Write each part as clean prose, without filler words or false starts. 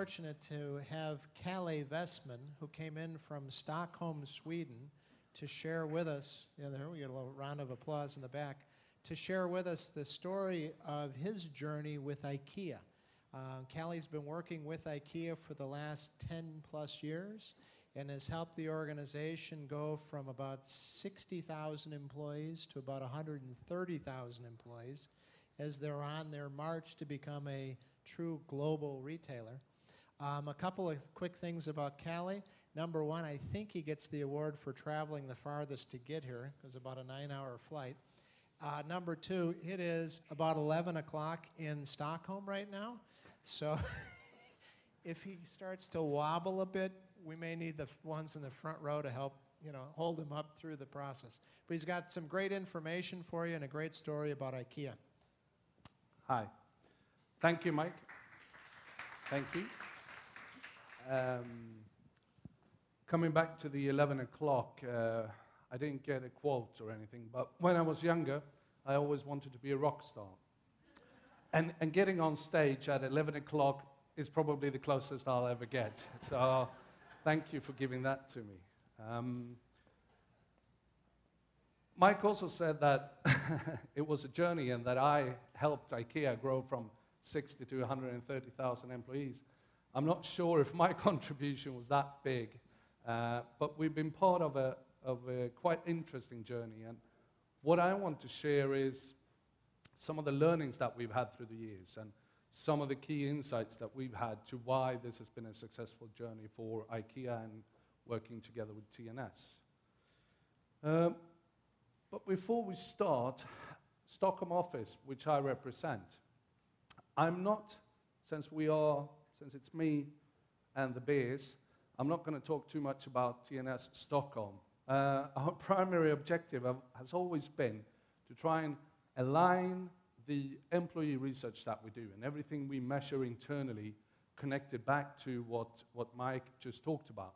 fortunate to have Kalle Westman, who came in from Stockholm, Sweden, to share with us, there we get a little round of applause in the back, to share with us the story of his journey with IKEA. Kalle's been working with IKEA for the last 10 plus years and has helped the organization go from about 60,000 employees to about 130,000 employees as they're on their march to become a true global retailer. A couple of quick things about Kalle. Number one, I think he gets the award for traveling the farthest to get here. It was about a 9-hour flight. Number two, it is about 11 o'clock in Stockholm right now. So if he starts to wobble a bit, we may need the ones in the front row to help, hold him up through the process. But he's got some great information for you and a great story about IKEA. Hi. Thank you, Mike. Thank you. Coming back to the 11 o'clock, I didn't get a quote or anything, but when I was younger, I always wanted to be a rock star. And getting on stage at 11 o'clock is probably the closest I'll ever get. So thank you for giving that to me. Mike also said that it was a journey and that I helped IKEA grow from 60 to 130,000 employees. I'm not sure if my contribution was that big, but we've been part of a quite interesting journey. And what I want to share is some of the learnings that we've had through the years and some of the key insights that we've had to why this has been a successful journey for IKEA and working together with TNS. But before we start, Stockholm office, which I represent, I'm not, since it's me and the beers, I'm not going to talk too much about TNS Stockholm. Our primary objective has always been to try and align the employee research that we do and everything we measure internally connected back to what Mike just talked about,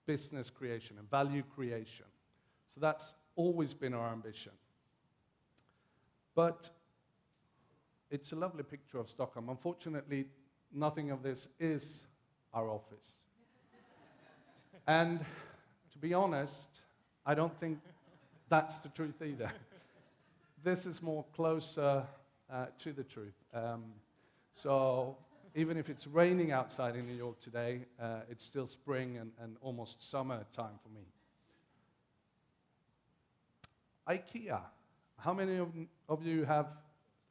business creation and value creation. So that's always been our ambition. But it's a lovely picture of Stockholm. Unfortunately, nothing of this is our office. And to be honest, I don't think that's the truth either. This is more closer to the truth. So even if it's raining outside in New York today, it's still spring and almost summer time for me. IKEA. How many of you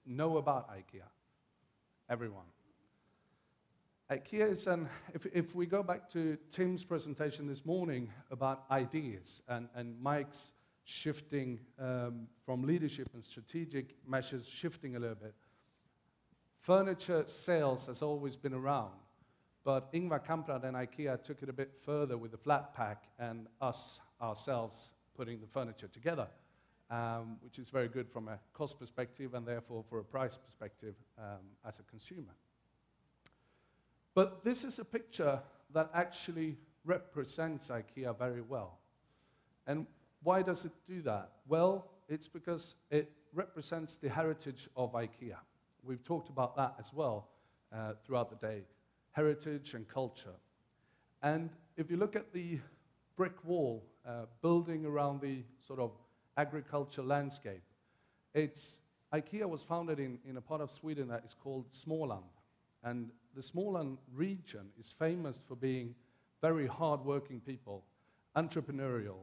know about IKEA? Everyone. IKEA is if we go back to Tim's presentation this morning about ideas and Mike's shifting from leadership and strategic measures, shifting a little bit. Furniture sales has always been around, but Ingvar Kamprad and IKEA took it a bit further with the flat pack and us ourselves putting the furniture together. Which is very good from a cost perspective and therefore for a price perspective as a consumer. But this is a picture that actually represents IKEA very well. And why does it do that? Well, it's because it represents the heritage of IKEA. We've talked about that as well throughout the day, heritage and culture. And if you look at the brick wall building around the sort of agricultural landscape. IKEA was founded in a part of Sweden that is called Småland. And the Småland region is famous for being very hard-working people, entrepreneurial.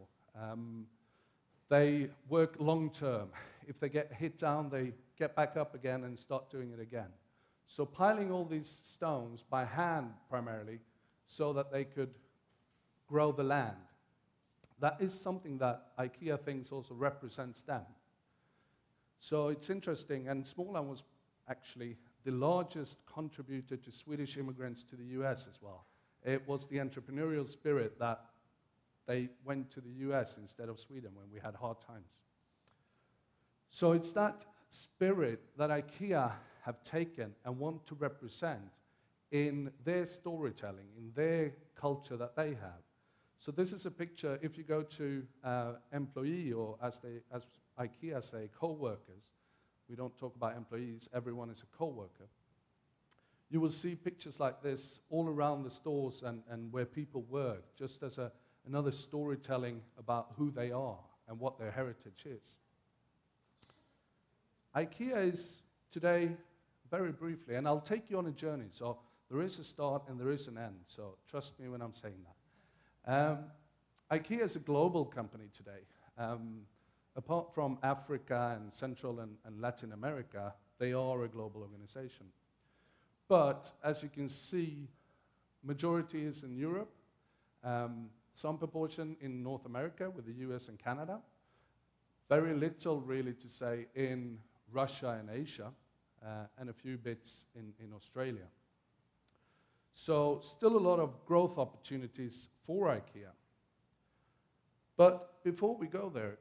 They work long-term. If they get hit down, they get back up again and start doing it again. So piling all these stones by hand primarily so that they could grow the land. That is something that IKEA thinks also represents them. So it's interesting, and Småland was actually the largest contributor to Swedish immigrants to the US as well. It was the entrepreneurial spirit that they went to the US instead of Sweden when we had hard times. So it's that spirit that IKEA have taken and want to represent in their storytelling, in their culture that they have. So this is a picture, if you go to employee, or as IKEA say, co-workers, we don't talk about employees, everyone is a co-worker. you will see pictures like this all around the stores and where people work, just as another storytelling about who they are and what their heritage is. IKEA is today, very briefly, and I'll take you on a journey. So there is a start and there is an end. So trust me when I'm saying that. IKEA is a global company today. Apart from Africa and Central and Latin America, they are a global organization. But as you can see, majority is in Europe, some proportion in North America with the US and Canada, very little really to say in Russia and Asia, and a few bits in Australia. So still a lot of growth opportunities for IKEA. But before we go there,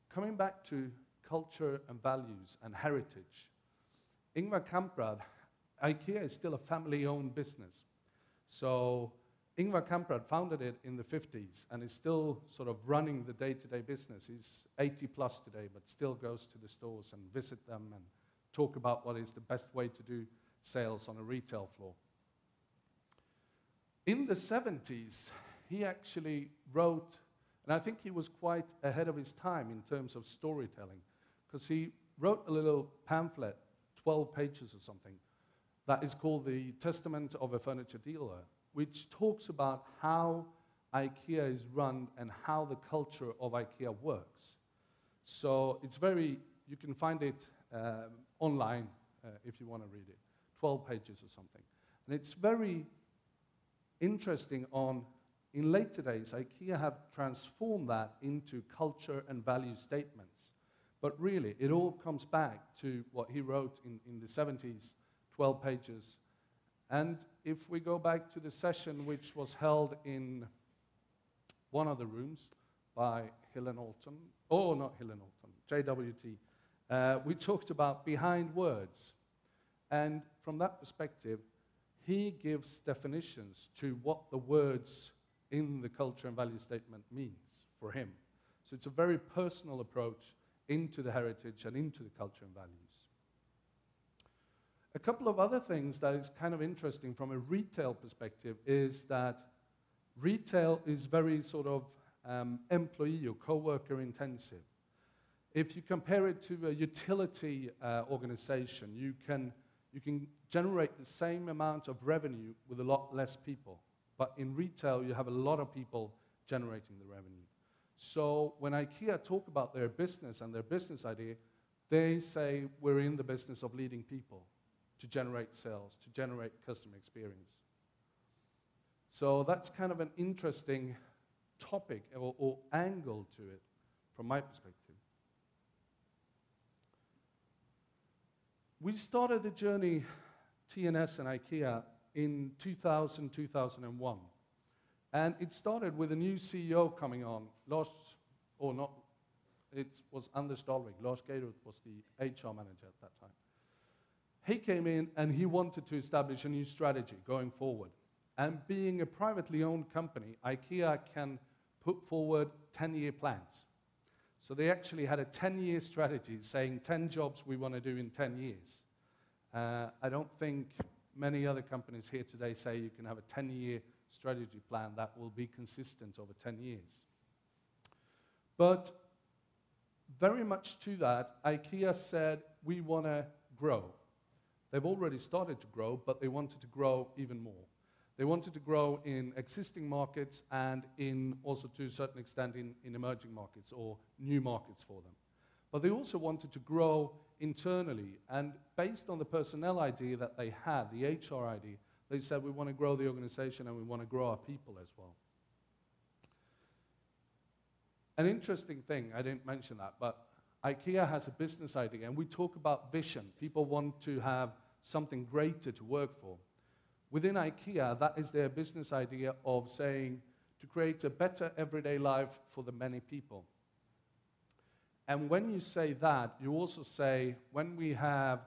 coming back to culture and values and heritage, Ingvar Kamprad, IKEA is still a family-owned business. So Ingvar Kamprad founded it in the 50s and is still sort of running the day-to-day business. He's 80 plus today, but still goes to the stores and visit them and talk about what is the best way to do sales on a retail floor. In the 70s, he actually wrote, and I think he was quite ahead of his time in terms of storytelling, because he wrote a little pamphlet, 12 pages or something, that is called The Testament of a Furniture Dealer, which talks about how IKEA is run and how the culture of IKEA works. So it's very, you can find it online if you want to read it, 12 pages or something. And it's very interesting in later days, IKEA have transformed that into culture and value statements. But really, it all comes back to what he wrote in the 70s, 12 pages. And if we go back to the session which was held in one of the rooms by Helen Alton, oh, not Helen Alton, JWT, we talked about behind words. And from that perspective, he gives definitions to what the words in the culture and value statement means for him. So it's a very personal approach into the heritage and into the culture and values. A couple of other things that is kind of interesting from a retail perspective is that retail is very sort of employee or co-worker intensive. If you compare it to a utility organization, you can generate the same amount of revenue with a lot less people. But in retail, you have a lot of people generating the revenue. So when IKEA talk about their business and their business idea, they say we're in the business of leading people to generate sales, to generate customer experience. So that's kind of an interesting topic or angle to it from my perspective. We started the journey, TNS and IKEA, in 2000, 2001. And it started with a new CEO coming on, it was Anders Dahlvig. Lars Geirud was the HR manager at that time. He came in and he wanted to establish a new strategy going forward. And being a privately owned company, IKEA can put forward 10-year plans. So they actually had a 10-year strategy saying 10 jobs we want to do in 10 years. I don't think many other companies here today say you can have a 10-year strategy plan that will be consistent over 10 years. But very much to that, IKEA said, we want to grow. They've already started to grow, but they wanted to grow even more. They wanted to grow in existing markets and also to a certain extent in emerging markets or new markets for them. But they also wanted to grow internally, and based on the personnel idea that they had, the HR idea, they said we want to grow the organization and we want to grow our people as well. An interesting thing, I didn't mention that, but IKEA has a business idea, and we talk about vision. People want to have something greater to work for. Within IKEA, that is their business idea of saying to create a better everyday life for the many people. And when you say that, you also say, when we have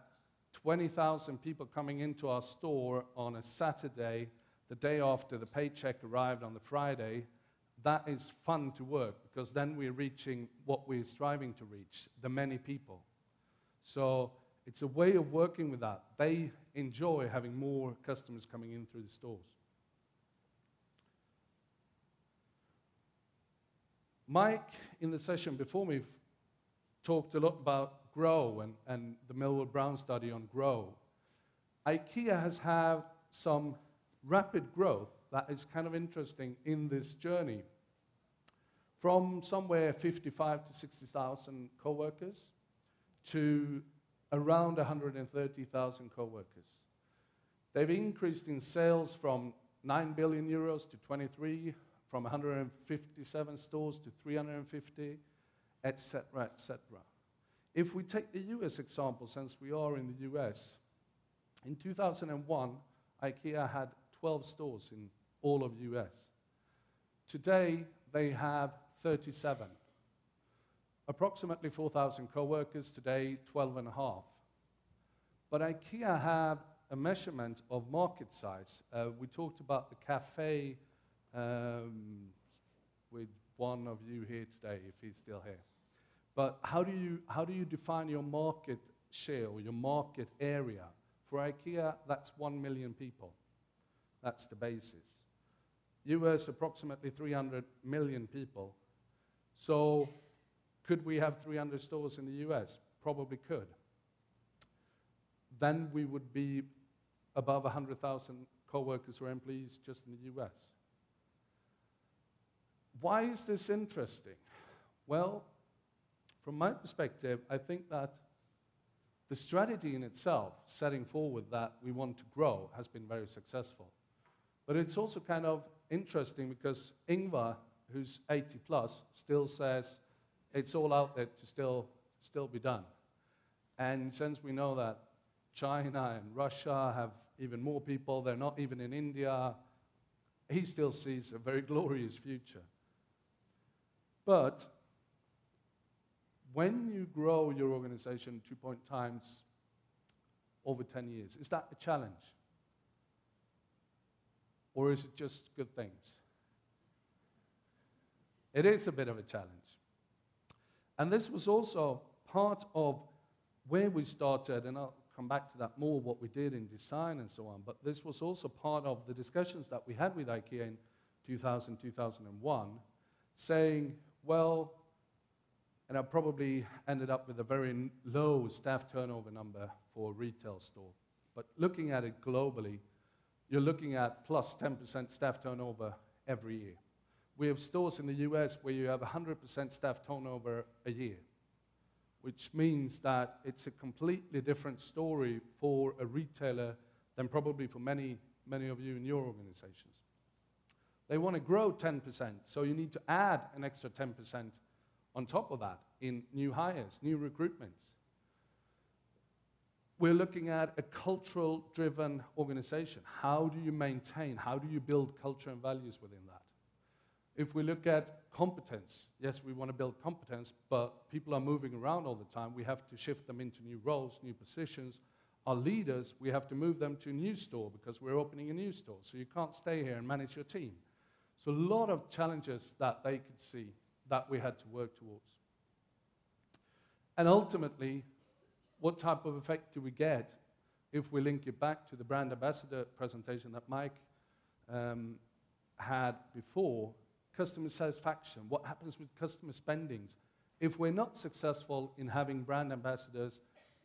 20,000 people coming into our store on a Saturday, the day after the paycheck arrived on the Friday, that is fun to work, because then we're reaching what we're striving to reach, the many people. So It's a way of working with that. They enjoy having more customers coming in through the stores. Mike, in the session before me, talked a lot about Grow and the Millward Brown study on Grow. IKEA has had some rapid growth that is kind of interesting in this journey. From somewhere 55 to 60,000 co-workers to around 130,000 co-workers. They've increased in sales from 9 billion euros to 23, from 157 stores to 350, etc., etc. If we take the US example, since we are in the US, in 2001, IKEA had 12 stores in all of US. Today, they have 37. Approximately 4,000 co-workers, today 12.5. But IKEA have a measurement of market size. We talked about the cafe with one of you here today, if he's still here. But how do you define your market share or your market area? For IKEA, that's 1 million people. That's the basis. US, approximately 300 million people. So could we have 300 stores in the US? Probably could. Then we would be above 100,000 co-workers or employees just in the US. Why is this interesting? Well, from my perspective, I think that the strategy in itself, setting forward that we want to grow, has been very successful. But it's also kind of interesting because Ingvar, who's 80 plus, still says it's all out there to still be done. And since we know that China and Russia have even more people, they're not even in India, he still sees a very glorious future. But when you grow your organization 2 times over 10 years, is that a challenge? Or is it just good things? It is a bit of a challenge. And this was also part of where we started, and I'll come back to that more, what we did in design and so on, but this was also part of the discussions that we had with IKEA in 2000, 2001, saying, well, and I probably ended up with a very low staff turnover number for a retail store, but looking at it globally, you're looking at plus 10% staff turnover every year. We have stores in the US where you have 100% staff turnover a year, which means that it's a completely different story for a retailer than probably for many, many of you in your organizations. They want to grow 10%, so you need to add an extra 10% on top of that in new hires, new recruitments. We're looking at a cultural-driven organization. How do you maintain, how do you build culture and values within that? If we look at competence, yes, we want to build competence, but people are moving around all the time. We have to shift them into new roles, new positions. Our leaders, we have to move them to a new store because we're opening a new store. So you can't stay here and manage your team. So a lot of challenges that they could see that we had to work towards. And ultimately, what type of effect do we get if we link it back to the brand ambassador presentation that Mike had before? Customer satisfaction, what happens with customer spendings? If we're not successful in having brand ambassadors,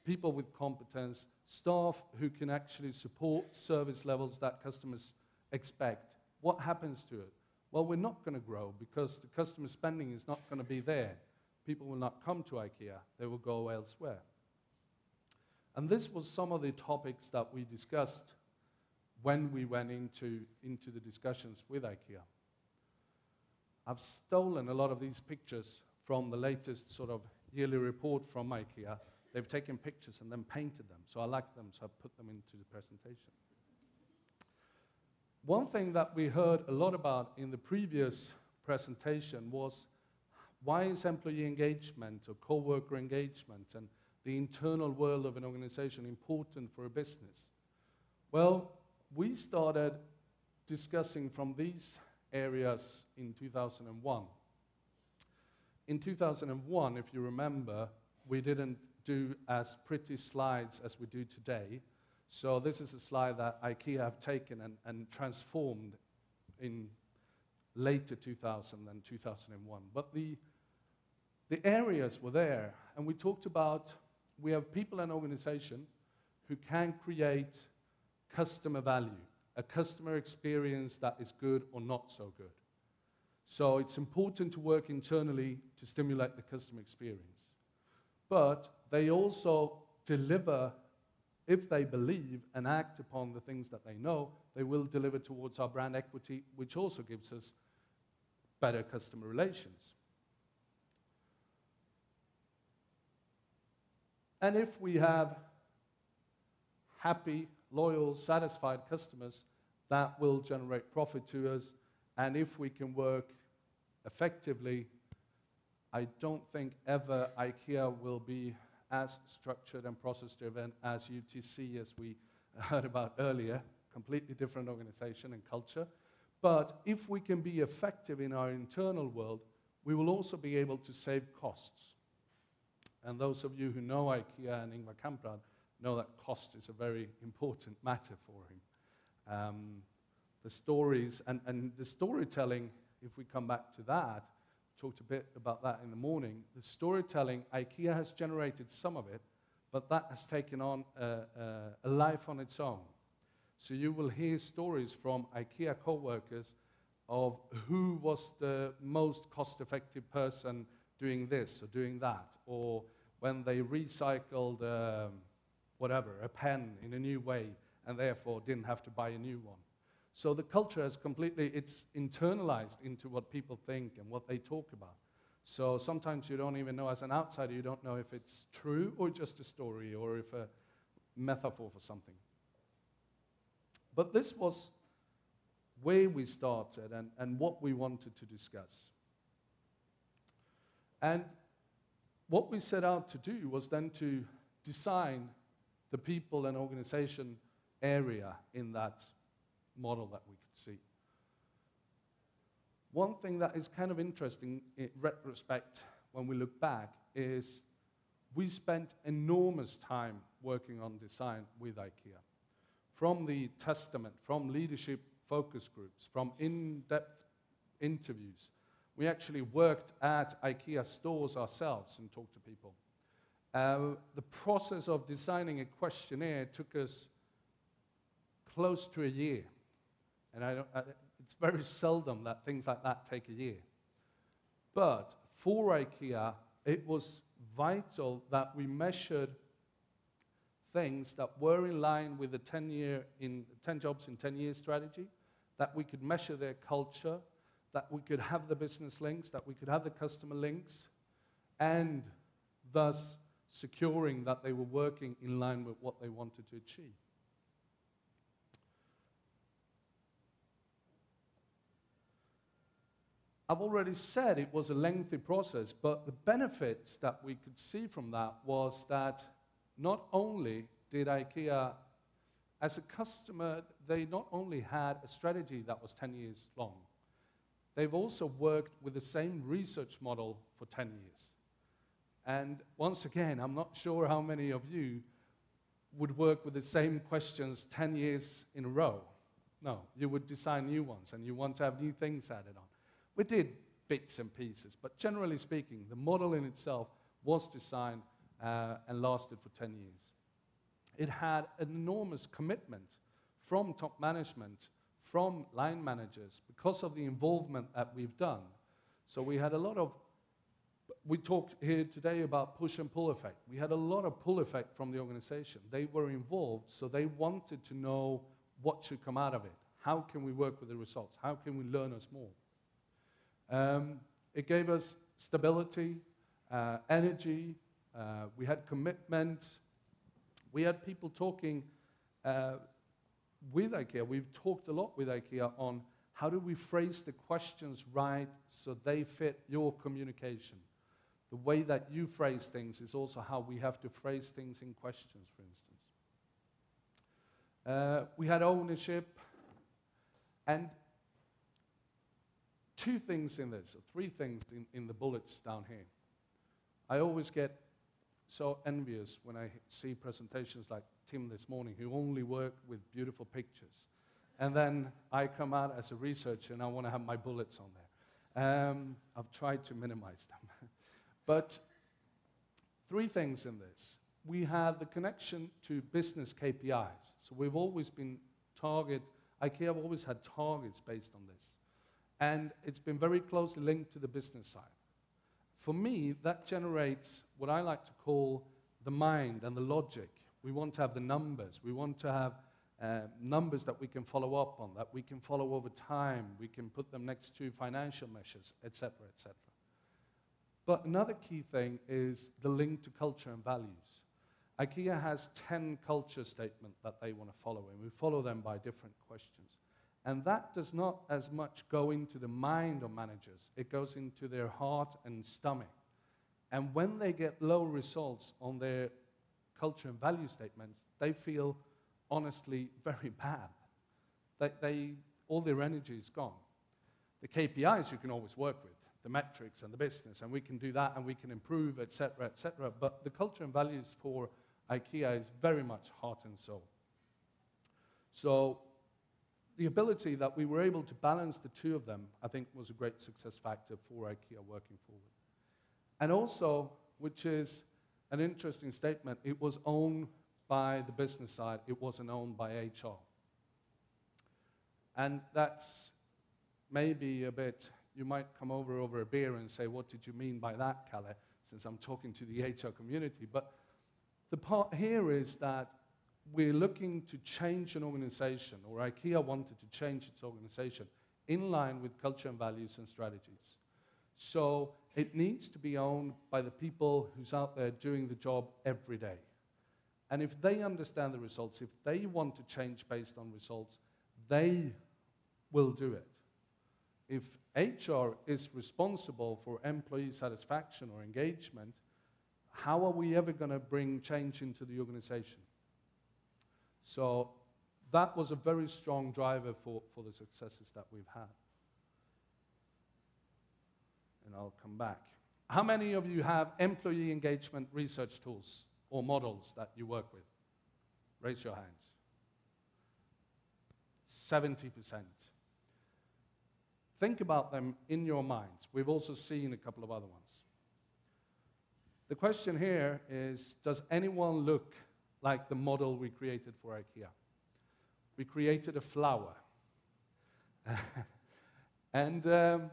people with competence, staff who can actually support service levels that customers expect, what happens to it? Well, we're not going to grow because the customer spending is not going to be there. People will not come to IKEA, they will go elsewhere. And this was some of the topics that we discussed when we went into the discussions with IKEA. I've stolen a lot of these pictures from the latest sort of yearly report from IKEA. They've taken pictures and then painted them, so I like them, so I put them into the presentation. One thing that we heard a lot about in the previous presentation was why is employee engagement or co-worker engagement and the internal world of an organization important for a business? Well, we started discussing from these areas in 2001. In 2001, if you remember, we didn't do as pretty slides as we do today. So this is a slide that IKEA have taken and transformed in later 2000 and 2001. But the areas were there, and we talked about we have people and organization who can create customer value, a customer experience that is good or not so good. So it's important to work internally to stimulate the customer experience. But they also deliver, if they believe and act upon the things that they know, they will deliver towards our brand equity, which also gives us better customer relations. And if we have happy, loyal, satisfied customers, that will generate profit to us. And if we can work effectively, I don't think ever IKEA will be as structured and process-driven as UTC, as we heard about earlier. Completely different organization and culture. But if we can be effective in our internal world, we will also be able to save costs. And those of you who know IKEA and Ingvar Kamprad know that cost is a very important matter for him. The stories and the storytelling, if we come back to that, talked a bit about that in the morning, the storytelling, IKEA has generated some of it, but that has taken on a life on its own. So you will hear stories from IKEA co-workers of who was the most cost-effective person doing this or doing that, or when they recycled whatever, a pen in a new way, and therefore didn't have to buy a new one. So the culture has completely, it's internalized into what people think and what they talk about. So sometimes you don't even know, as an outsider, you don't know if it's true or just a story or if a metaphor for something. But this was where we started and what we wanted to discuss. And what we set out to do was then to design the people and organization area in that model that we could see. One thing that is kind of interesting in retrospect when we look back is we spent enormous time working on design with IKEA. From the testament, from leadership focus groups, from in-depth interviews. We actually worked at IKEA stores ourselves and talked to people. The process of designing a questionnaire took us close to a year. And it's very seldom that things like that take a year. But for IKEA, it was vital that we measured things that were in line with the 10 jobs in 10 years strategy, that we could measure their culture, that we could have the business links, that we could have the customer links, and thus securing that they were working in line with what they wanted to achieve. I've already said it was a lengthy process, but the benefits that we could see from that was that not only did IKEA, as a customer, they not only had a strategy that was 10 years long, they've also worked with the same research model for 10 years. And once again, I'm not sure how many of you would work with the same questions 10 years in a row. No, you would design new ones, and you want to have new things added on. We did bits and pieces, but generally speaking, the model in itself was designed and lasted for 10 years. It had an enormous commitment from top management, from line managers, because of the involvement that we've done. So we had a lot of, we talked here today about push and pull effect. We had a lot of pull effect from the organization. They were involved, so they wanted to know what should come out of it. How can we work with the results? How can we learn us more? It gave us stability, energy, we had commitment, we had people talking with IKEA. We've talked a lot with IKEA on how do we phrase the questions right so they fit your communication. The way that you phrase things is also how we have to phrase things in questions, for instance. We had ownership, and two things in this, or three things in the bullets down here. I always get so envious when I see presentations like Tim this morning, who only work with beautiful pictures. And then I come out as a researcher and I want to have my bullets on there. I've tried to minimize them. But 3 things in this. We had the connection to business KPIs. So we've always been IKEA have always had targets based on this. And it's been very closely linked to the business side. For me, that generates what I like to call the mind and the logic. We want to have the numbers. We want to have numbers that we can follow up on, that we can follow over time. We can put them next to financial measures, etc., etc. But another key thing is the link to culture and values. IKEA has 10 culture statements that they want to follow, and we follow them by different questions. And that does not as much go into the mind of managers. It goes into their heart and stomach. And when they get low results on their culture and value statements, they feel honestly very bad. All their energy is gone. The KPIs you can always work with, the metrics and the business, and we can do that and we can improve, etc., etc. But the culture and values for IKEA is very much heart and soul. So the ability that we were able to balance the 2 of them, I think, was a great success factor for IKEA working forward. And also, which is an interesting statement, it was owned by the business side. It wasn't owned by HR. And that's maybe a bit, you might come over a beer and say, what did you mean by that, Kalle, since I'm talking to the HR community. But the part here is that we're looking to change an organization, or IKEA wanted to change its organization in line with culture and values and strategies. So it needs to be owned by the people who's out there doing the job every day. And if they understand the results, if they want to change based on results, they will do it. If HR is responsible for employee satisfaction or engagement, how are we ever going to bring change into the organization? So that was a very strong driver for the successes that we've had. And I'll come back. How many of you have employee engagement research tools or models that you work with? Raise your hands. 70%. Think about them in your minds. We've also seen a couple of other ones. The question here is, does anyone look like the model we created for IKEA? We created a flower. And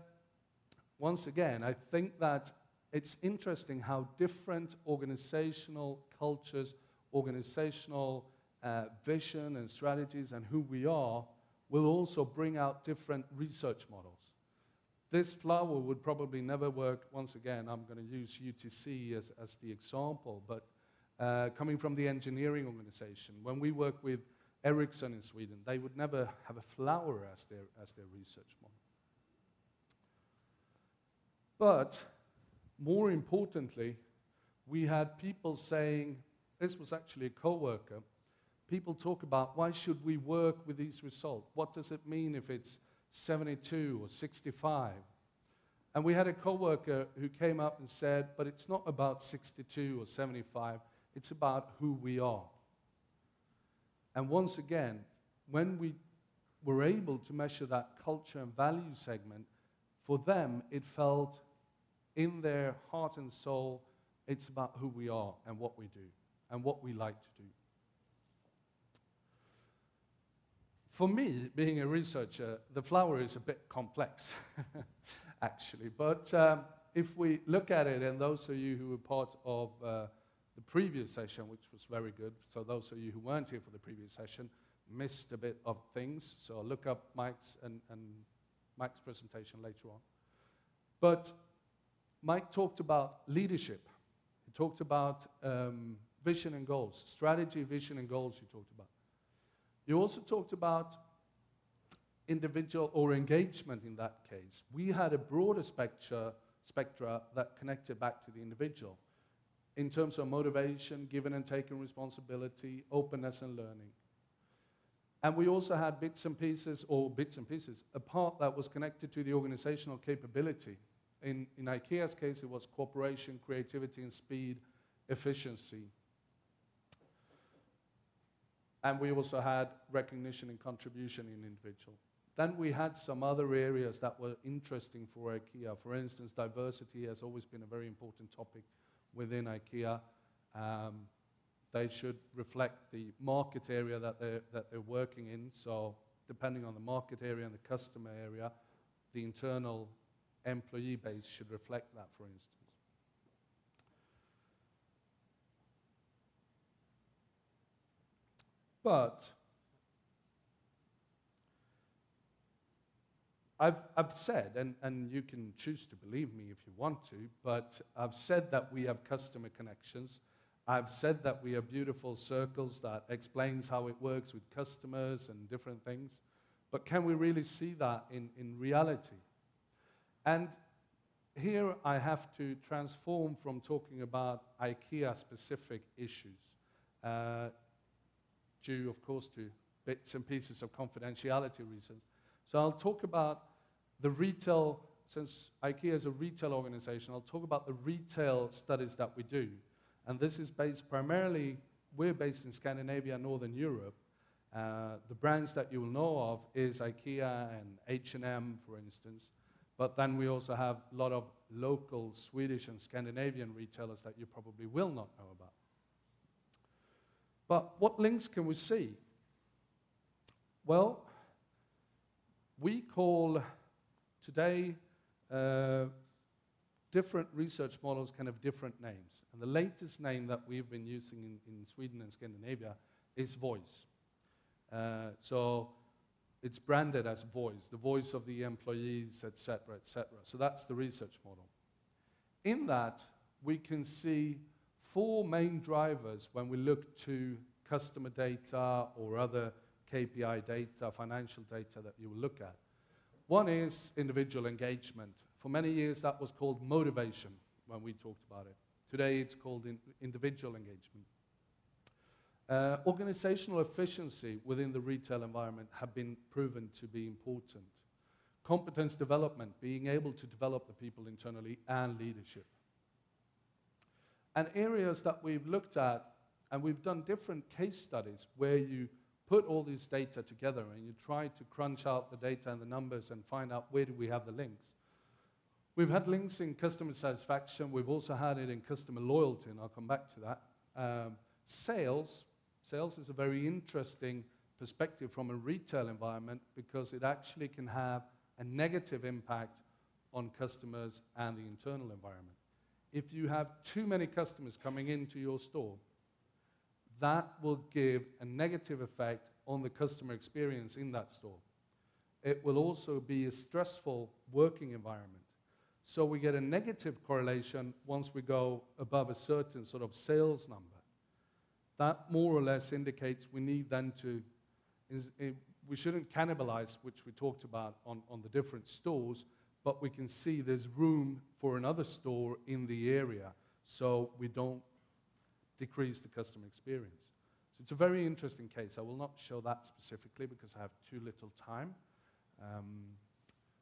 once again, I think that it's interesting how different organizational cultures, organizational vision and strategies and who we are will also bring out different research models. This flower would probably never work. Once again, I'm going to use UTC as the example, but coming from the engineering organization, when we work with Ericsson in Sweden, they would never have a flower as their research model. But more importantly, we had people saying, this was actually a coworker, people talk about, why should we work with these results? What does it mean if it's 72 or 65? And we had a coworker who came up and said, but it's not about 62 or 75, it's about who we are. And once again, when we were able to measure that culture and value segment, for them it felt in their heart and soul, it's about who we are and what we do and what we like to do. For me, being a researcher, the flower is a bit complex, actually. But if we look at it, and those of you who were part of the previous session, which was very good, so those of you who weren't here for the previous session missed a bit of things, so look up Mike's and Mike's presentation later on. But Mike talked about leadership. He talked about vision and goals, strategy, vision, and goals he talked about. You also talked about individual or engagement in that case. We had a broader spectra that connected back to the individual in terms of motivation, given and taken responsibility, openness and learning. And we also had bits and pieces, a part that was connected to the organizational capability. In IKEA's case, it was cooperation, creativity and speed. efficiency. And we also had recognition and contribution in individual. Then we had some other areas that were interesting for IKEA. For instance, diversity has always been a very important topic within IKEA. They should reflect the market area that they're working in. So depending on the market area and the customer area, the internal employee base should reflect that, for instance. But I've said, and you can choose to believe me if you want to, but I've said that we have customer connections. I've said that we have beautiful circles that explains how it works with customers and different things. But can we really see that in reality? And here I have to transform from talking about IKEA-specific issues, due, of course, to bits and pieces of confidentiality reasons. So I'll talk about the retail, since IKEA is a retail organization, I'll talk about the retail studies that we do. And this is based primarily, we're based in Scandinavia and Northern Europe. The brands that you will know of is IKEA and H&M, for instance. But then we also have a lot of local Swedish and Scandinavian retailers that you probably will not know about. But what links can we see? Well, we call today different research models can have different names. And the latest name that we've been using in Sweden and Scandinavia is Voice. So it's branded as Voice, the voice of the employees, etc., etc. So that's the research model. In that, we can see 4 main drivers when we look to customer data or other KPI data, financial data that you will look at. One is individual engagement. For many years, that was called motivation when we talked about it. Today, it's called individual engagement. Organizational efficiency within the retail environment have been proven to be important. Competence development, being able to develop the people internally, and leadership. And areas that we've looked at, and we've done different case studies where you put all this data together and you try to crunch out the data and the numbers and find out where do we have the links. We've had links in customer satisfaction. We've also had it in customer loyalty, and I'll come back to that. Sales is a very interesting perspective from a retail environment because it actually can have a negative impact on customers and the internal environment. If you have too many customers coming into your store, that will give a negative effect on the customer experience in that store. It will also be a stressful working environment. So we get a negative correlation once we go above a certain sort of sales number. That more or less indicates we need then to, we shouldn't cannibalize, which we talked about on the different stores, but we can see there's room for another store in the area so we don't decrease the customer experience. So it's a very interesting case. I will not show that specifically because I have too little time.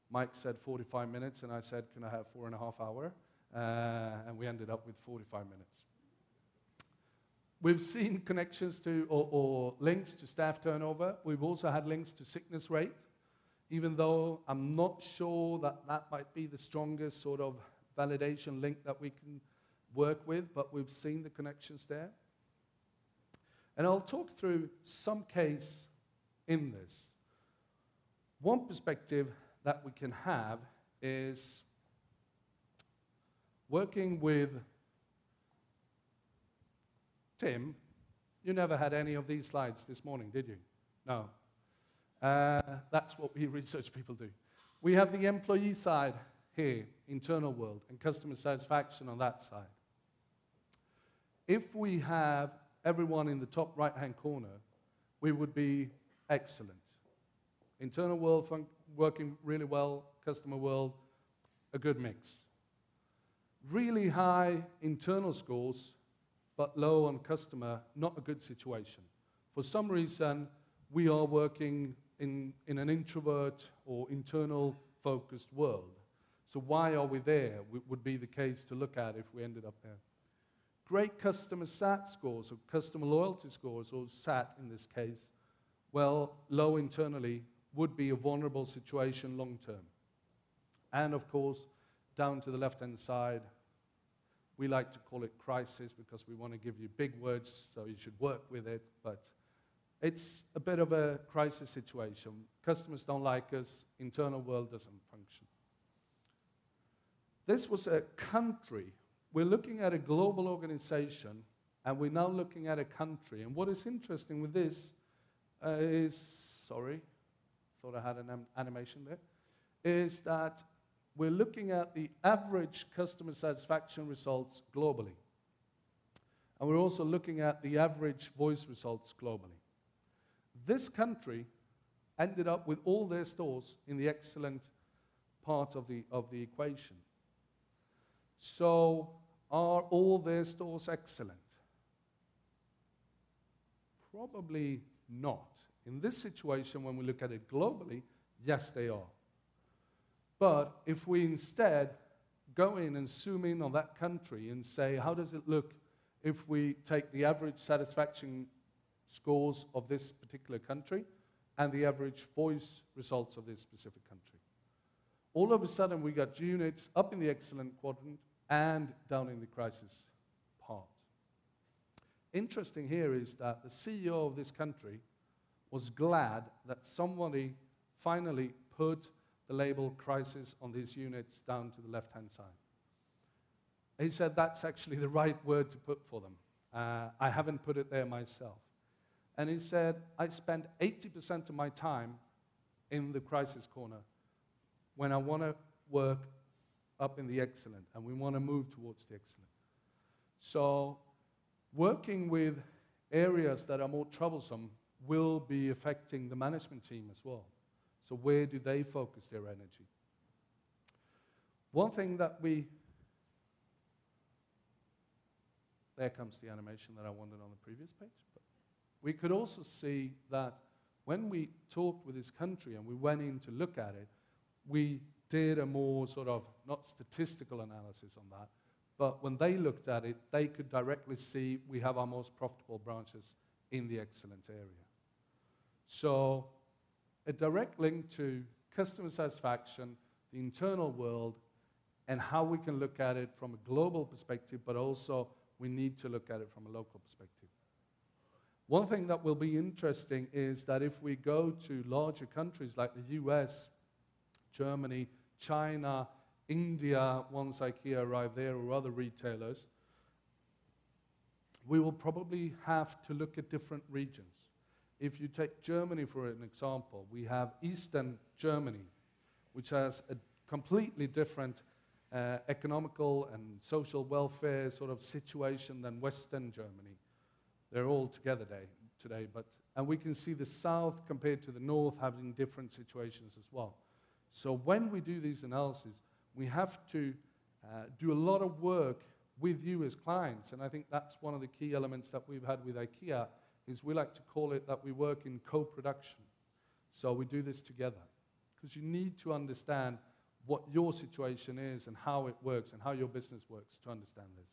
Mike said 45 minutes, and I said, can I have 4.5 hours? And we ended up with 45 minutes. We've seen connections to, or links to staff turnover. We've also had links to sickness rate, even though I'm not sure that that might be the strongest sort of validation link that we can work with, but we've seen the connections there. And I'll talk through some case in this. One perspective that we can have is working with Tim. You never had any of these slides this morning, did you? No. That's what we research people do. We have the employee side here, internal world, and customer satisfaction on that side. If we have everyone in the top right-hand corner, we would be excellent. Internal world working really well, customer world, a good mix. Really high internal scores, but low on customer, not a good situation. For some reason, we are working in an introvert or internal-focused world. So why are we there? Would be the case to look at if we ended up there. great customer SAT scores or customer loyalty scores, or SAT in this case, well, low internally would be a vulnerable situation long term. And of course, down to the left-hand side, we like to call it crisis because we want to give you big words, so you should work with it, but it's a bit of a crisis situation. Customers don't like us, internal world doesn't function. This was a country. We're looking at a global organization, and we're now looking at a country. And what is interesting with this is, sorry, thought I had an animation there, is that we're looking at the average customer satisfaction results globally. And we're also looking at the average voice results globally. This country ended up with all their stores in the excellent part of the equation. So, are all their stores excellent? Probably not. In this situation, when we look at it globally, yes, they are. But if we instead go in and zoom in on that country and say, how does it look if we take the average satisfaction scores of this particular country and the average voice results of this specific country? All of a sudden, we got units up in the excellent quadrant and down in the crisis part. Interesting here is that the CEO of this country was glad that somebody finally put the label crisis on these units down to the left-hand side. He said that's actually the right word to put for them. I haven't put it there myself. And he said, I spend 80% of my time in the crisis corner when I want to work up in the excellent, and we want to move towards the excellent. So working with areas that are more troublesome will be affecting the management team as well. So where do they focus their energy? One thing that there comes the animation that I wanted on the previous page. But we could also see that when we talked with this country and we went in to look at it, we did a more sort of, not statistical analysis on that, but when they looked at it, they could directly see we have our most profitable branches in the excellence area. So a direct link to customer satisfaction, the internal world, and how we can look at it from a global perspective, but also we need to look at it from a local perspective. One thing that will be interesting is that if we go to larger countries like the US, Germany, China, India, once IKEA arrive there, or other retailers, we will probably have to look at different regions. If you take Germany for an example, we have Eastern Germany, which has a completely different economical and social welfare sort of situation than Western Germany. They're all together today, and we can see the South compared to the North having different situations as well. So when we do these analyses, we have to do a lot of work with you as clients, and I think that's one of the key elements that we've had with IKEA, is we like to call it that we work in co-production. So we do this together, because you need to understand what your situation is and how it works and how your business works to understand this.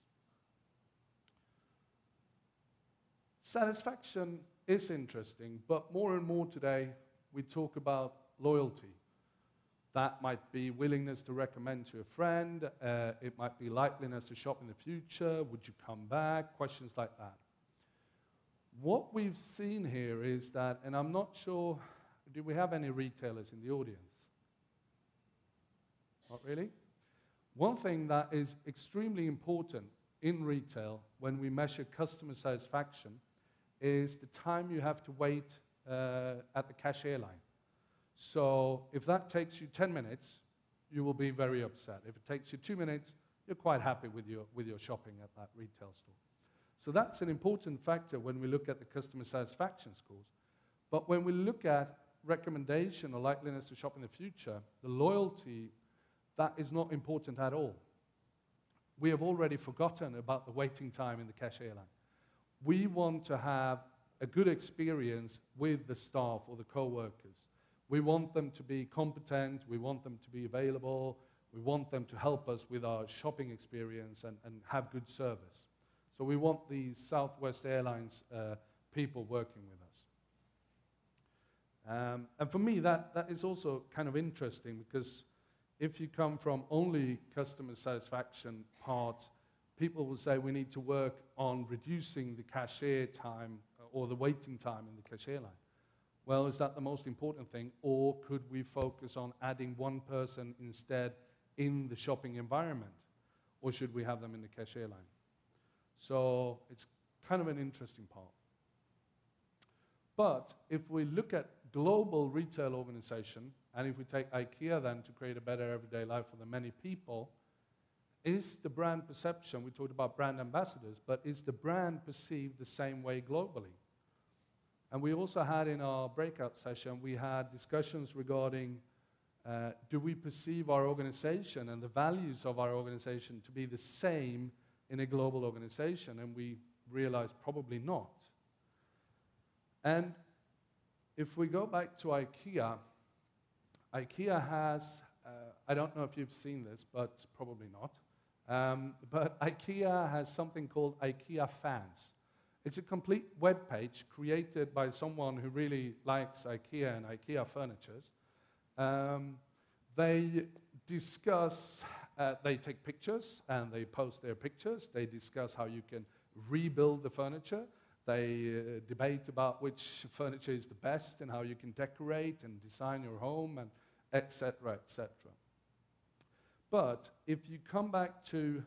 Satisfaction is interesting, but more and more today we talk about loyalty. That might be willingness to recommend to a friend, it might be likeliness to shop in the future, would you come back, questions like that. What we've seen here is that, and I'm not sure, do we have any retailers in the audience? Not really? One thing that is extremely important in retail when we measure customer satisfaction is the time you have to wait at the cashier line. So if that takes you 10 minutes, you will be very upset. If it takes you 2 minutes, you're quite happy with your shopping at that retail store. So that's an important factor when we look at the customer satisfaction scores. But when we look at recommendation or likeliness to shop in the future, the loyalty, that is not important at all. We have already forgotten about the waiting time in the cashier line. We want to have a good experience with the staff or the co-workers. We want them to be competent, we want them to be available, we want them to help us with our shopping experience and have good service. So we want these Southwest Airlines people working with us. And for me, that is also kind of interesting, because if you come from only customer satisfaction parts, people will say we need to work on reducing the cashier time or the waiting time in the cashier line. Well, is that the most important thing, or could we focus on adding one person instead in the shopping environment, or should we have them in the cashier line? So it's kind of an interesting part. But if we look at global retail organization, and if we take IKEA then to create a better everyday life for the many people, is the brand perception, we talked about brand ambassadors, but is the brand perceived the same way globally? And we also had in our breakout session, we had discussions regarding do we perceive our organization and the values of our organization to be the same in a global organization? And we realized probably not. And if we go back to IKEA, IKEA has, I don't know if you've seen this, but probably not, but IKEA has something called IKEA Fans. It's a complete web page created by someone who really likes IKEA and IKEA furnitures. They discuss, they take pictures and they post their pictures. They discuss how you can rebuild the furniture. They debate about which furniture is the best and how you can decorate and design your home, and etc., etc. But if you come back to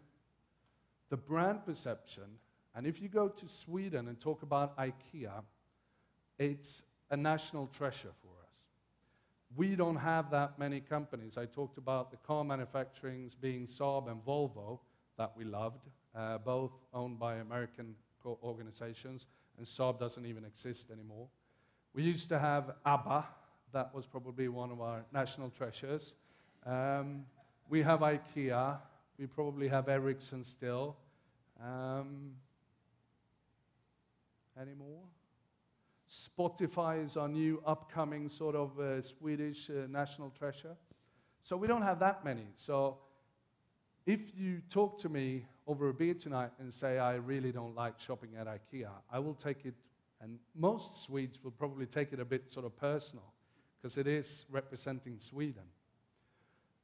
the brand perception, and if you go to Sweden and talk about IKEA, it's a national treasure for us. We don't have that many companies. I talked about the car manufacturings being Saab and Volvo that we loved, both owned by American organizations, and Saab doesn't even exist anymore. We used to have ABBA. That was probably one of our national treasures. We have IKEA. We probably have Ericsson still. Any more? Spotify is our new upcoming sort of Swedish national treasure. So we don't have that many. So if you talk to me over a beer tonight and say, I really don't like shopping at IKEA, I will take it, and most Swedes will probably take it a bit sort of personal, because it is representing Sweden.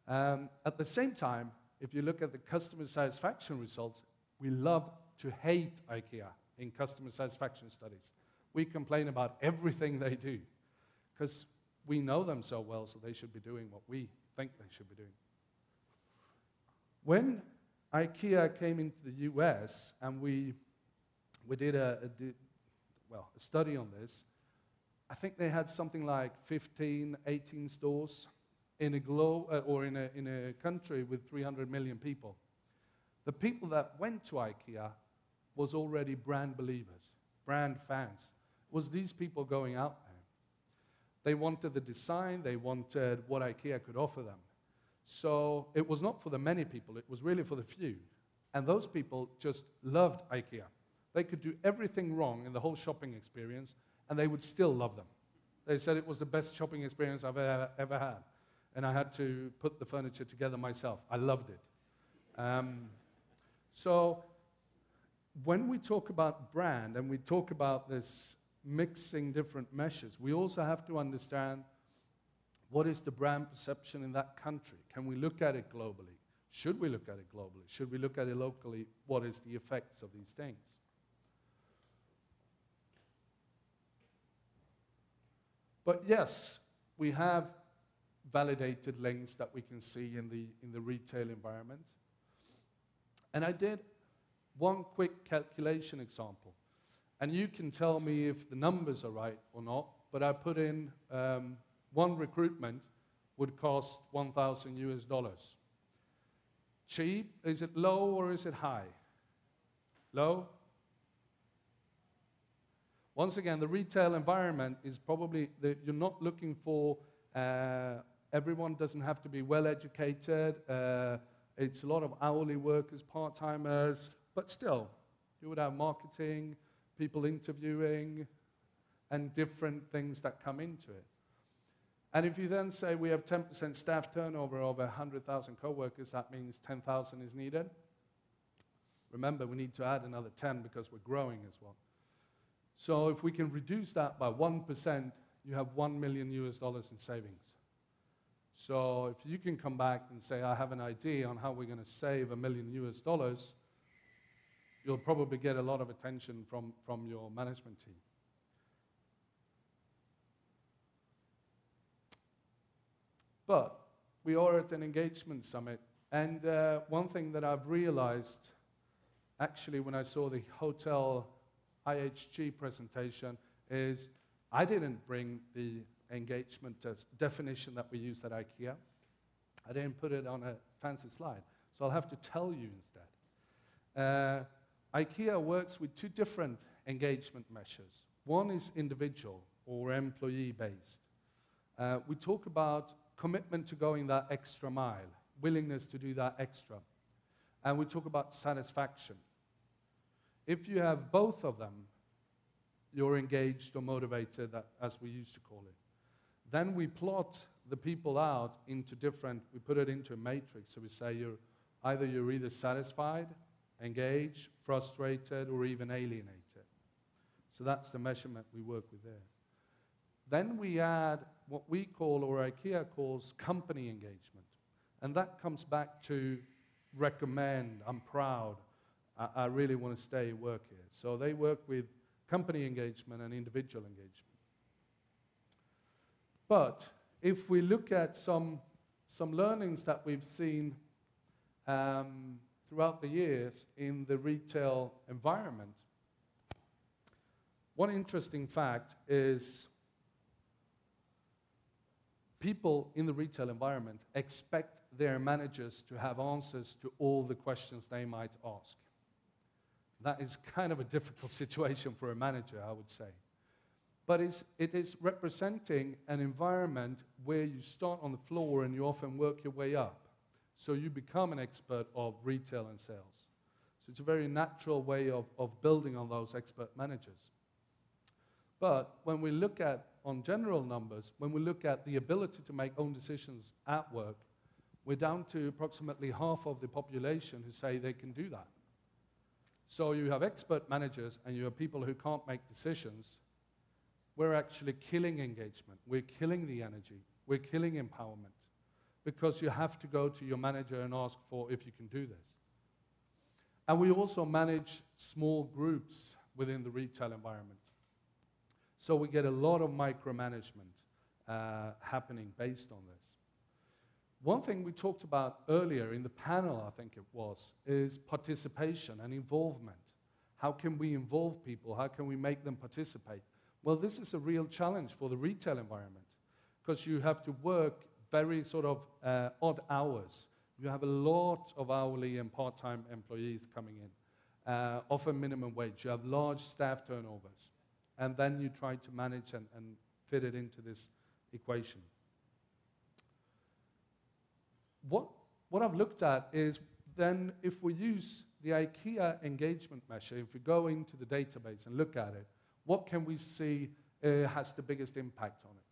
At the same time, if you look at the customer satisfaction results, we love to hate IKEA in customer satisfaction studies. We complain about everything they do, because we know them so well, so they should be doing what we think they should be doing. When IKEA came into the US and we did a study on this, I think they had something like 15, 18 stores in a country with 300 million people. The people that went to IKEA was already brand believers, brand fans. It was these people going out there. They wanted the design, they wanted what IKEA could offer them. So it was not for the many people, it was really for the few. And those people just loved IKEA. They could do everything wrong in the whole shopping experience, and they would still love them. They said it was the best shopping experience I've ever had. And I had to put the furniture together myself. I loved it. So when we talk about brand and we talk about this mixing different measures, we also have to understand what is the brand perception in that country. Can we look at it globally? Should we look at it globally? Should we look at it locally? What is the effects of these things? But yes, we have validated links that we can see in the retail environment. And I did one quick calculation example. And you can tell me if the numbers are right or not, but I put in one recruitment would cost $1,000 US. Cheap, is it low or is it high? Low? Once again, the retail environment is probably, you're not looking for, everyone doesn't have to be well educated. It's a lot of hourly workers, part-timers, but still, you would have marketing, people interviewing, and different things that come into it. And if you then say we have 10% staff turnover over 100,000 co-workers, that means 10,000 is needed. Remember, we need to add another 10 because we're growing as well. So if we can reduce that by 1%, you have $1 million in savings. So if you can come back and say, I have an idea on how we're going to save $1 million, you'll probably get a lot of attention from your management team. But we are at an engagement summit, and one thing that I've realized, actually, when I saw the hotel IHG presentation, is I didn't bring the engagement definition that we use at IKEA. I didn't put it on a fancy slide, so I'll have to tell you instead. IKEA works with two different engagement measures. One is individual or employee-based. We talk about commitment to going that extra mile, willingness to do that extra. And we talk about satisfaction. If you have both of them, you're engaged or motivated, as we used to call it. Then we plot the people out into different, we put it into a matrix. So we say you're either satisfied, engaged, frustrated, or even alienated. So that's the measurement we work with there. Then we add what we call, or IKEA calls, company engagement. And that comes back to recommend, I'm proud, I really want to stay work here. So they work with company engagement and individual engagement. But if we look at some learnings that we've seen throughout the years in the retail environment, one interesting fact is people in the retail environment expect their managers to have answers to all the questions they might ask. That is kind of a difficult situation for a manager, I would say. But it is representing an environment where you start on the floor and you often work your way up. So you become an expert of retail and sales. So it's a very natural way of building on those expert managers. But when we look at, on general numbers, when we look at the ability to make own decisions at work, we're down to approximately half of the population who say they can do that. So you have expert managers and you have people who can't make decisions. We're actually killing engagement. We're killing the energy. We're killing empowerment because you have to go to your manager and ask for if you can do this. And we also manage small groups within the retail environment. So we get a lot of micromanagement happening based on this. One thing we talked about earlier in the panel, I think it was, is participation and involvement. How can we involve people? How can we make them participate? Well, this is a real challenge for the retail environment because you have to work very sort of odd hours. You have a lot of hourly and part-time employees coming in, often minimum wage. You have large staff turnovers. And then you try to manage and fit it into this equation. What I've looked at is then if we use the IKEA engagement measure, if we go into the database and look at it, what can we see has the biggest impact on it?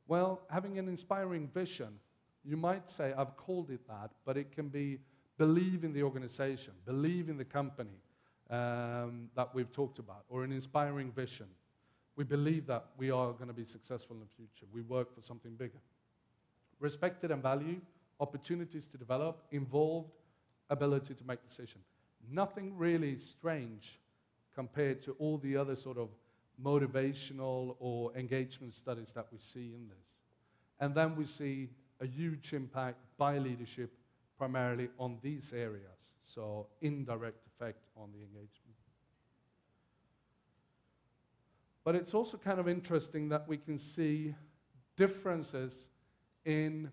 Well, having an inspiring vision, you might say, I've called it that, but it can be believe in the organization, believe in the company that we've talked about, or an inspiring vision. We believe that we are going to be successful in the future. We work for something bigger. Respected and valued, opportunities to develop, involved, ability to make decisions. Nothing really strange compared to all the other sort of motivational or engagement studies that we see in this. And then we see a huge impact by leadership primarily on these areas, so indirect effect on the engagement. But it's also kind of interesting that we can see differences in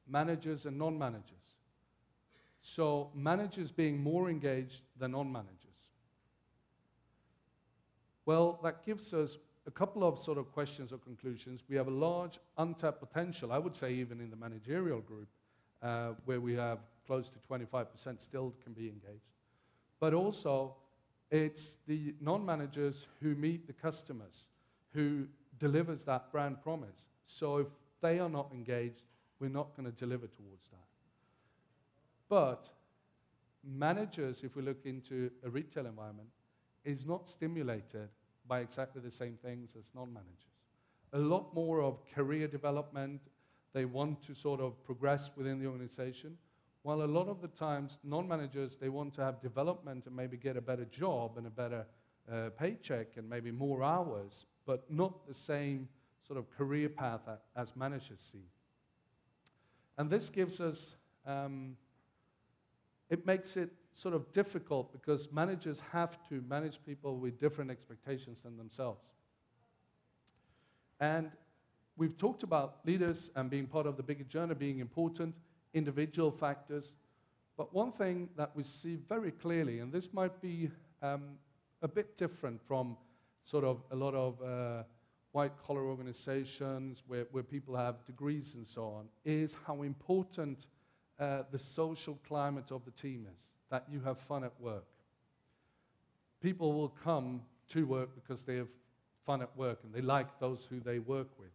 managers and non-managers. So managers being more engaged than non-managers. Well, that gives us a couple of sort of questions or conclusions. We have a large untapped potential, I would say even in the managerial group, where we have close to 25% still can be engaged. But also, it's the non-managers who meet the customers, who delivers that brand promise. So if they are not engaged, we're not going to deliver towards that. But managers, if we look into a retail environment, is not stimulated by exactly the same things as non-managers. A lot more of career development. They want to sort of progress within the organization, while a lot of the times non-managers, they want to have development and maybe get a better job and a better paycheck and maybe more hours, but not the same sort of career path as managers see. And this gives us, it makes it sort of difficult because managers have to manage people with different expectations than themselves. And we've talked about leaders and being part of the bigger journey being important, individual factors. But one thing that we see very clearly, and this might be a bit different from sort of a lot of white-collar organizations where people have degrees and so on, is how important the social climate of the team is, that you have fun at work. People will come to work because they have fun at work and they like those who they work with,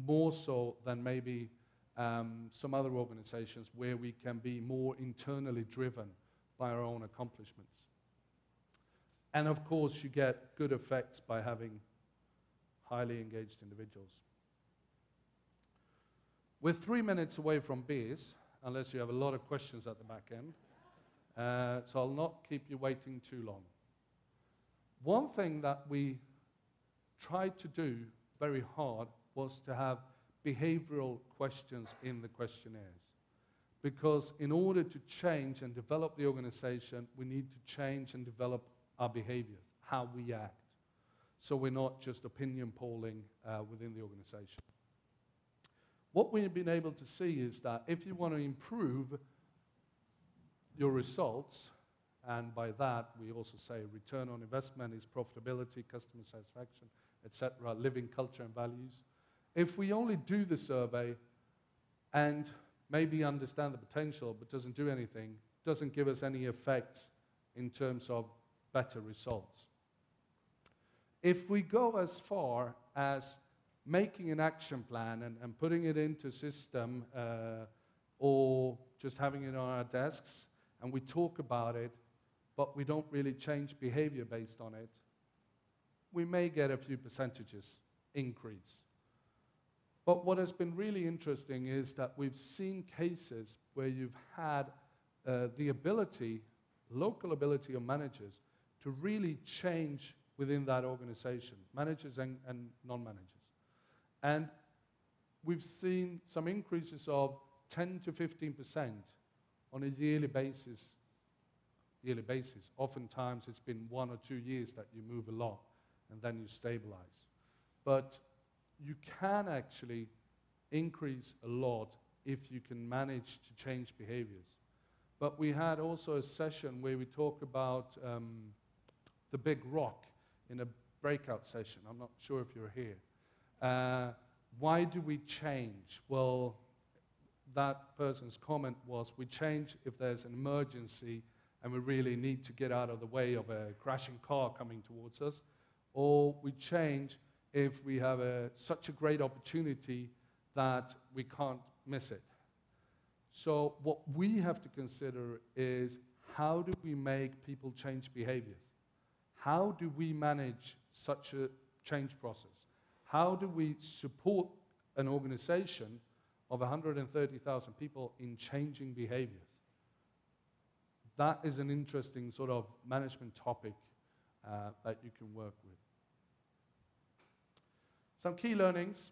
more so than maybe some other organizations where we can be more internally driven by our own accomplishments. And of course, you get good effects by having highly engaged individuals. We're 3 minutes away from beers, unless you have a lot of questions at the back end. So I'll not keep you waiting too long. One thing that we tried to do very hard was to have behavioral questions in the questionnaires. Because in order to change and develop the organization, we need to change and develop our behaviors, how we act. So we're not just opinion polling within the organization. What we've been able to see is that if you want to improve your results, and by that we also say return on investment is profitability, customer satisfaction, etc., living culture and values. If we only do the survey and maybe understand the potential but doesn't do anything, doesn't give us any effects in terms of better results. If we go as far as making an action plan and putting it into a system or just having it on our desks and we talk about it, but we don't really change behavior based on it, we may get a few percentages increase. But what has been really interesting is that we've seen cases where you've had the ability, local ability of managers to really change within that organization, managers and non-managers. And we've seen some increases of 10 to 15% on a yearly basis. Oftentimes it's been 1 or 2 years that you move a lot and then you stabilize. But you can actually increase a lot if you can manage to change behaviors. But we had also a session where we talk about the big rock in a breakout session. I'm not sure if you're here. Why do we change? Well, that person's comment was, we change if there's an emergency and we really need to get out of the way of a crashing car coming towards us, or we change if we have such a great opportunity that we can't miss it. So what we have to consider is, how do we make people change behaviors? How do we manage such a change process? How do we support an organization of 130,000 people in changing behaviors? That is an interesting sort of management topic that you can work with. Some key learnings,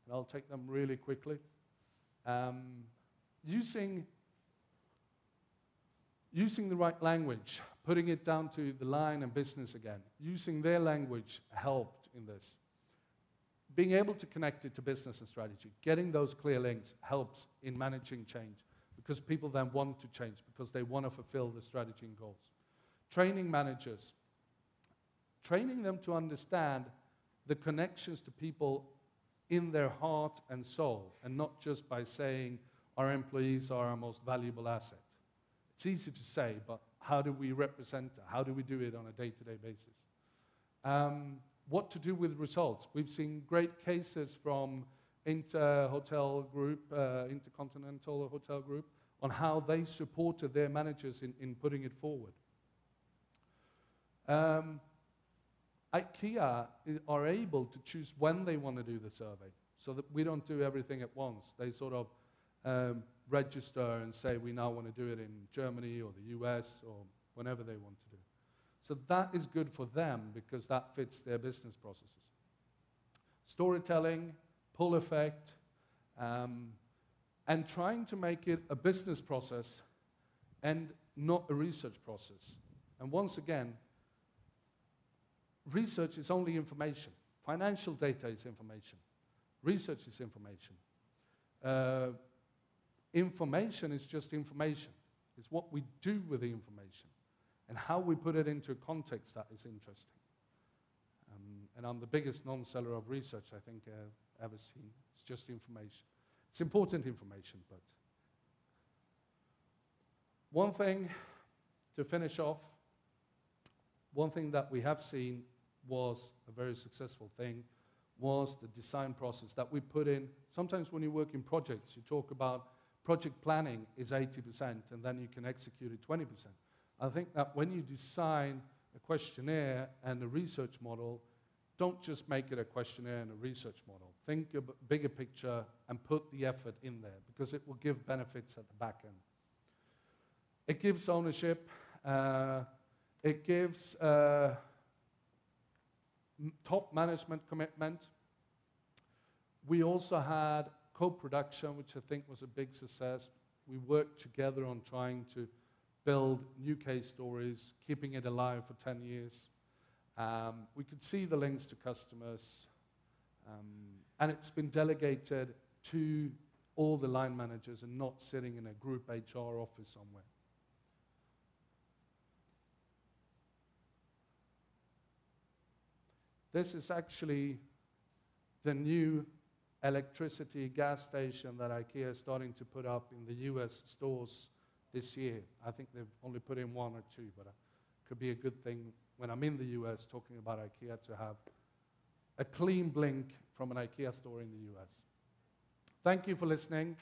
and I'll take them really quickly. Using the right language, putting it down to the line and business again. Using their language helped in this. Being able to connect it to business and strategy, getting those clear links helps in managing change, because people then want to change, because they want to fulfill the strategy and goals. Training managers. Training them to understand the connections to people in their heart and soul, and not just by saying our employees are our most valuable asset. It's easy to say, but how do we represent that? How do we do it on a day-to-day basis? What to do with results. We've seen great cases from Intercontinental Hotel Group on how they supported their managers in putting it forward. IKEA are able to choose when they want to do the survey, so that we don't do everything at once. They sort of register and say we now want to do it in Germany or the US or whenever they want to do it. So that is good for them because that fits their business processes. Storytelling, pull effect, and trying to make it a business process and not a research process. And once again, research is only information. Financial data is information. Research is information. Information is just information. It's what we do with the information and how we put it into a context that is interesting. And I'm the biggest non-seller of research I think I've ever seen. It's just information. It's important information, but one thing to finish off, one thing that we have seen was a very successful thing was the design process that we put in. Sometimes when you work in projects, you talk about project planning is 80% and then you can execute it 20%. I think that when you design a questionnaire and a research model, don't just make it a questionnaire and a research model. Think a bigger picture and put the effort in there because it will give benefits at the back end. It gives ownership. It gives top management commitment. We also had co-production, which I think was a big success. We worked together on trying to build new case stories, keeping it alive for 10 years. We could see the links to customers, and it's been delegated to all the line managers and not sitting in a group HR office somewhere. This is actually the new electricity gas station that IKEA is starting to put up in the US stores this year. I think they've only put in 1 or 2, but it could be a good thing when I'm in the US talking about IKEA to have a clean blink from an IKEA store in the US. Thank you for listening.